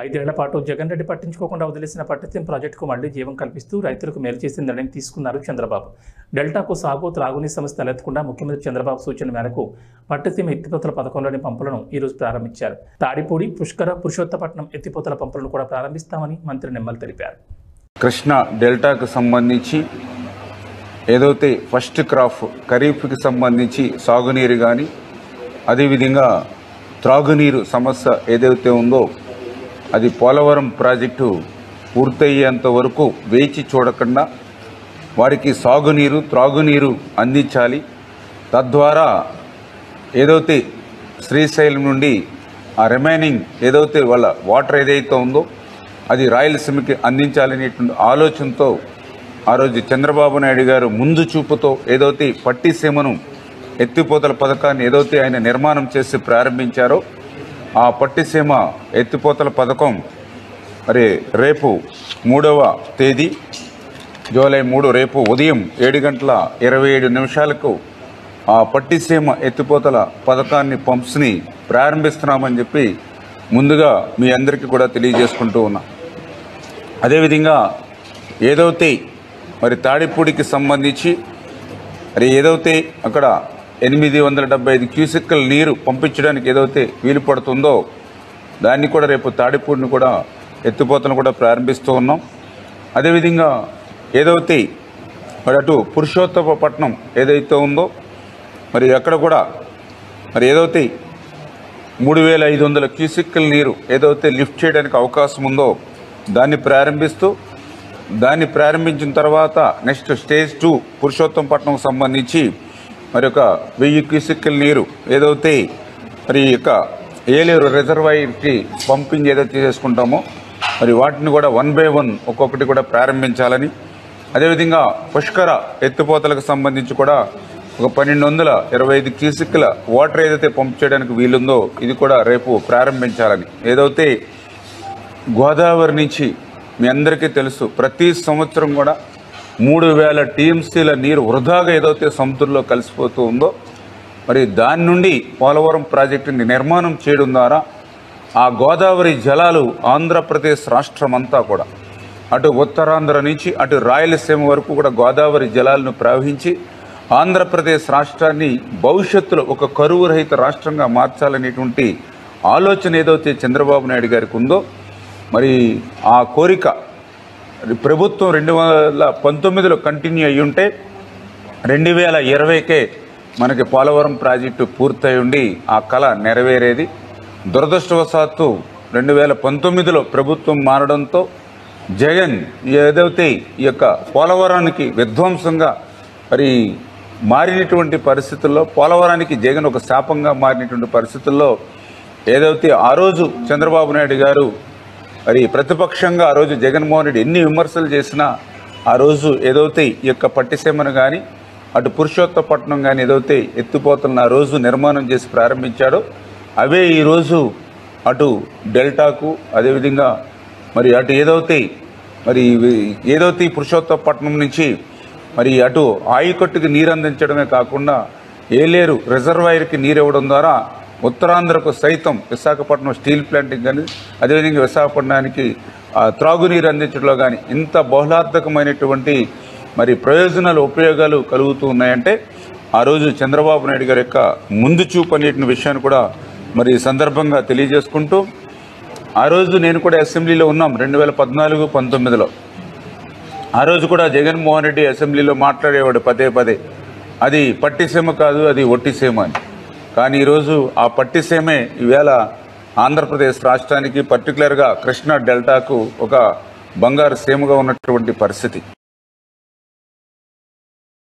5 ఏళ్ల పాటు జగన్ రెడ్డి పట్టించుకోకుండా వదిలేసిన పట్టిసీమ ప్రాజెక్టుకు మళ్లీ జీవం కల్పిస్తూ రైతులకు మేలు చేసిన నిర్ణయం తీసుకున్నారు చంద్రబాబు. డెల్టాకు సాగు త్రాగునీటి సమస్య తలెత్తకుండా ముఖ్యమంత్రి చంద్రబాబు సూచన మేరకు పట్టిసీమ ఎత్తిపోతల పథకంలోని పంపులను ఈ రోజు ప్రారంభించారు. తాడిపూడి, పుష్కర, పురుషోత్తపట్నం ఎత్తిపోతల పంపులను కూడా ప్రారంభిస్తామని మంత్రి నిమ్మల తెలిపారు. కృష్ణా డెల్టాకు సంబంధించి ఏదైతే ఫస్ట్ క్రాప్ ఖరీఫ్కి సంబంధించి సాగునీరు కానీ అదేవిధంగా త్రాగునీరు సమస్య ఏదైతే ఉందో అది పోలవరం ప్రాజెక్టు పూర్తయ్యేంత వరకు వేచి చూడకుండా వారికి సాగునీరు త్రాగునీరు అందించాలి. తద్వారా ఏదైతే శ్రీశైలం నుండి ఆ రిమైనింగ్ ఏదైతే వాళ్ళ వాటర్ ఏదైతే ఉందో అది రాయలసీమకి అందించాలనేటువంటి ఆలోచనతో ఆ రోజు చంద్రబాబు నాయుడు గారు ముందు చూపుతో ఏదైతే పట్టిసీమను ఎత్తిపోతల పథకాన్ని ఏదైతే ఆయన నిర్మాణం చేసి ప్రారంభించారో ఆ పట్టిసీమ ఎత్తిపోతల పథకం మరి రేపు 3వ తేదీ జూలై 3 రేపు ఉదయం 7:27 ఆ పట్టిసీమ ఎత్తిపోతల పథకాన్ని పంప్స్ని ప్రారంభిస్తున్నామని చెప్పి ముందుగా మీ అందరికీ కూడా తెలియజేసుకుంటూ ఉన్నా. అదేవిధంగా ఏదైతే మరి తాడిపూడికి సంబంధించి మరి ఏదైతే అక్కడ 875 క్యూసెక్కుల నీరు పంపించడానికి ఏదైతే వీలు పడుతుందో దాన్ని కూడా రేపు తాడిపూడిని కూడా ఎత్తిపోతలను కూడా ప్రారంభిస్తూ ఉన్నాం. అదేవిధంగా ఏదైతే మరి అటు పురుషోత్తపట్నం ఏదైతే ఉందో మరి అక్కడ కూడా మరి ఏదైతే 3500 క్యూసెక్కుల నీరు ఏదైతే లిఫ్ట్ చేయడానికి అవకాశం ఉందో దాన్ని ప్రారంభించిన తర్వాత నెక్స్ట్ స్టేజ్ 2 పురుషోత్తపట్నం సంబంధించి మరి ఒక 1000 క్యూసెక్కుల నీరు ఏదైతే మరి యొక్క ఏలేరు రిజర్వాయర్కి పంపింగ్ ఏదైతే చేసుకుంటామో మరి వాటిని కూడా 1 by 1 ఒక్కొక్కటి కూడా ప్రారంభించాలని, అదేవిధంగా పుష్కర ఎత్తిపోతలకు సంబంధించి కూడా ఒక 1225 క్యూసెక్కుల వాటర్ ఏదైతే పంప్ చేయడానికి వీలుందో ఇది కూడా రేపు ప్రారంభించాలని. ఏదైతే గోదావరి నుంచి మీ అందరికీ తెలుసు ప్రతి సంవత్సరం కూడా 3000 టీఎంసీల నీరు వృధాగా ఏదైతే సముద్రంలో కలిసిపోతూ ఉందో మరి దాని నుండి పోలవరం ప్రాజెక్టుని నిర్మాణం చేయడం ద్వారా ఆ గోదావరి జలాలు ఆంధ్రప్రదేశ్ రాష్ట్రం అంతా కూడా అటు ఉత్తరాంధ్ర నుంచి అటు రాయలసీమ వరకు కూడా గోదావరి జలాలను ప్రవహించి ఆంధ్రప్రదేశ్ రాష్ట్రాన్ని భవిష్యత్తులో ఒక కరువు రహిత రాష్ట్రంగా మార్చాలనేటువంటి ఆలోచన ఏదైతే చంద్రబాబు నాయుడు గారికి ఉందో మరి ఆ కోరిక ప్రభుత్వం 2019లో కంటిన్యూ అయ్యి ఉంటే 2020కే మనకి పోలవరం ప్రాజెక్టు పూర్తయి ఉండి ఆ కళ నెరవేరేది. దురదృష్టవశాత్తు 2019లో ప్రభుత్వం మారడంతో జగన్ ఏదైతే ఈ యొక్క పోలవరానికి విధ్వంసంగా మరి మారినటువంటి పరిస్థితుల్లో పోలవరానికి జగన్ ఒక శాపంగా మారినటువంటి పరిస్థితుల్లో ఏదైతే ఆ రోజు చంద్రబాబు నాయుడు గారు మరి ప్రతిపక్షంగా ఆ రోజు జగన్మోహన్ రెడ్డి ఎన్ని విమర్శలు చేసినా ఆ రోజు ఏదైతే ఈ యొక్క పట్టిసీమను కానీ అటు పురుషోత్తపట్నం కానీ ఏదైతే ఎత్తిపోతలను ఆ రోజు నిర్మాణం చేసి ప్రారంభించాడో అవే ఈరోజు అటు డెల్టాకు అదేవిధంగా మరి అటు ఏదైతే పురుషోత్తపట్నం నుంచి మరి అటు ఆయకట్టుకి నీరు అందించడమే కాకుండా ఏలేరు రిజర్వాయర్కి నీరు ఇవ్వడం ద్వారా ఉత్తరాంధ్రకు సైతం విశాఖపట్నం స్టీల్ ప్లాంట్కి కానీ అదేవిధంగా విశాఖపట్నానికి త్రాగునీరు అందించడంలో కానీ ఇంత బహుళార్థకమైనటువంటి మరి ఉపయోగాలు కలుగుతూ ఉన్నాయంటే ఆ రోజు చంద్రబాబు నాయుడు గారి యొక్క ముందు చూపు అనేటువంటి విషయాన్ని కూడా మరి సందర్భంగా తెలియజేసుకుంటూ ఆ రోజు నేను కూడా అసెంబ్లీలో ఉన్నాం 2014-19లో. ఆ రోజు కూడా జగన్మోహన్ రెడ్డి అసెంబ్లీలో మాట్లాడేవాడు పదే అది పట్టిసీమ కాదు అది ఒట్టిసీమ అని. కానీ ఈరోజు ఆ పట్టిసీమే ఈవేళ ఆంధ్రప్రదేశ్ రాష్ట్రానికి పర్టికులర్గా కృష్ణా డెల్టాకు ఒక బంగారు సీమగా ఉన్నటువంటి పరిస్థితి.